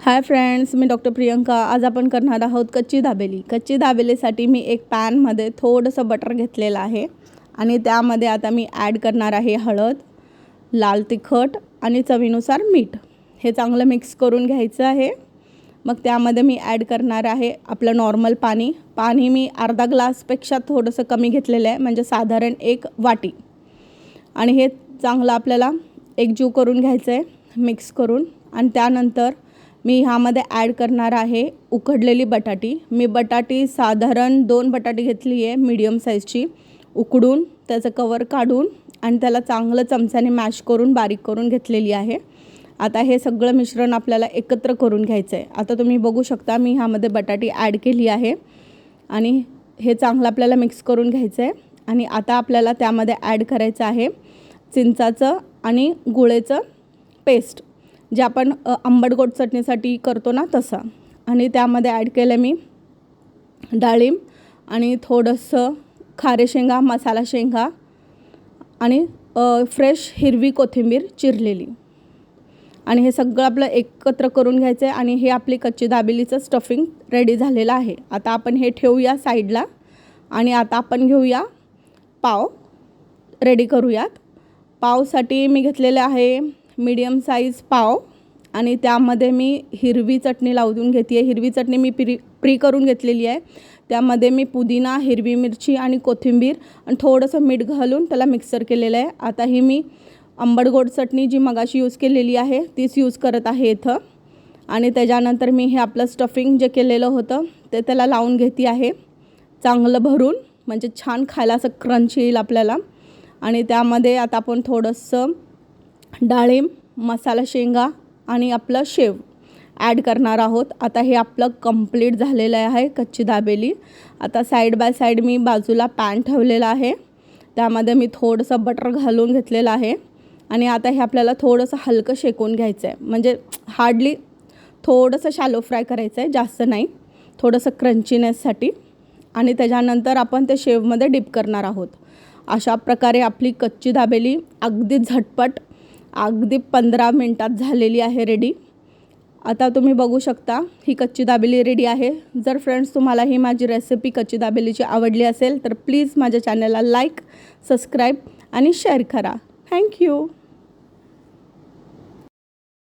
Hi friends, मी doctor Priyanka. आज आपण करणार आहोत कच्ची दाबेली। कच्ची दाबेलीसाठी मी एक पॅनमध्ये थोडंसं बटर घेतलेलं आहे आणि त्यामध्ये आता मी ॲड करणार आहे हळद, लाल तिखट आणि चवीनुसार मीठ। हे चांगलं मिक्स करून घ्यायचं आहे। मग त्यामध्ये मी ॲड करणार आहे आपलं नॉर्मल पाणी। पाणी मी अर्धा ग्लासपेक्षा थोडंसं कमी घेतलेलं आहे, म्हणजे साधारण 1 वाटी। आणि हे चांगलं आपल्याला एकजीव करून घ्यायचं आहे मिक्स करून। आणि त्यानंतर मी ह्यामध्ये ॲड करणार आहे उकडलेली बटाटी। मी बटाटी साधारण 2 बटाटी घेतली आहे मीडियम साईजची, उकडून त्याचं कवर काढून आणि त्याला चांगलं चमच्याने मॅश करून बारीक करून घेतलेली आहे। आता हे सगळं मिश्रण आपल्याला एकत्र करून घ्यायचं आहे। आता तुम्ही बघू शकता मी ह्यामध्ये बटाटी ॲड केली आहे आणि हे चांगलं आपल्याला मिक्स करून घ्यायचं आहे। आणि आता आपल्याला त्यामध्ये ॲड करायचं आहे चिंचाचं आणि गुळेचं पेस्ट, जे आपण आंबट गोड चटणीसाठी करतो ना तसं। आणि त्यामध्ये ॲड केलं मी डाळिंब आणि थोडंसं खारे शेंगा, मसाला शेंगा आणि फ्रेश हिरवी कोथिंबीर चिरलेली। आणि हे सगळं आपलं एकत्र करून घ्यायचं आहे आणि हे आपली कच्ची दाबेलीचं स्टफिंग रेडी झालेलं आहे। आता आपण हे ठेवूया साईडला आणि आता आपण घेऊया पाव रेडी करूयात। पावसाठी मी घेतलेले आहे मीडियम साईज पाव आणि त्यामध्ये मी हिरवी चटणी लावून घेते आहे। हिरवी चटणी मी प्री करून घेतलेली आहे। त्यामध्ये मी पुदिना, हिरवी मिरची आणि कोथिंबीर आणि थोडंसं मीठ घालून त्याला मिक्सर केलेलं आहे। आता ही मी आंबट गोड चटणी जी मगाशी यूज केलेली आहे तीच यूज करत आहे इथं। आणि त्याच्यानंतर मी हे आपलं स्टफिंग जे केलेलं होतं ते त्याला लावून घेते आहे चांगलं भरून, म्हणजे छान खायला असं क्रंच येईल आपल्याला। आणि त्यामध्ये आता आपण थोडंसं डाळिंब, मसाला शेंगा आणि आपलं शेव ॲड करणार आहोत। आता हे आपलं कंप्लीट झालेलं आहे कच्ची दाबेली। आता साईड बाय साईड मी बाजूला पॅन ठेवलेला आहे, त्यामध्ये मी थोडंसं बटर घालून घेतलेलं आहे। आणि आता हे आपल्याला थोडंसं हलकं शेकून घ्यायचं आहे, म्हणजे हार्डली थोडंसं शॅलो फ्राय करायचं आहे, जास्त नाही, थोडंसं क्रंचीनेससाठी। आणि त्याच्यानंतर आपण ते शेवमध्ये डिप करणार आहोत। अशा प्रकारे आपली कच्ची दाबेली अगदी झटपट अगदी 15 मिनटात झालेली आहे रेडी। आता तुम्ही बघू शकता ही कच्ची दाबेली रेडी आहे। जर फ्रेंड्स तुम्हाला ही माझी रेसिपी कच्ची दाबेलीची आवडली असेल तर प्लीज माझ्या चॅनलला लाईक, सबस्क्राईब आणि शेअर करा। थँक्यू।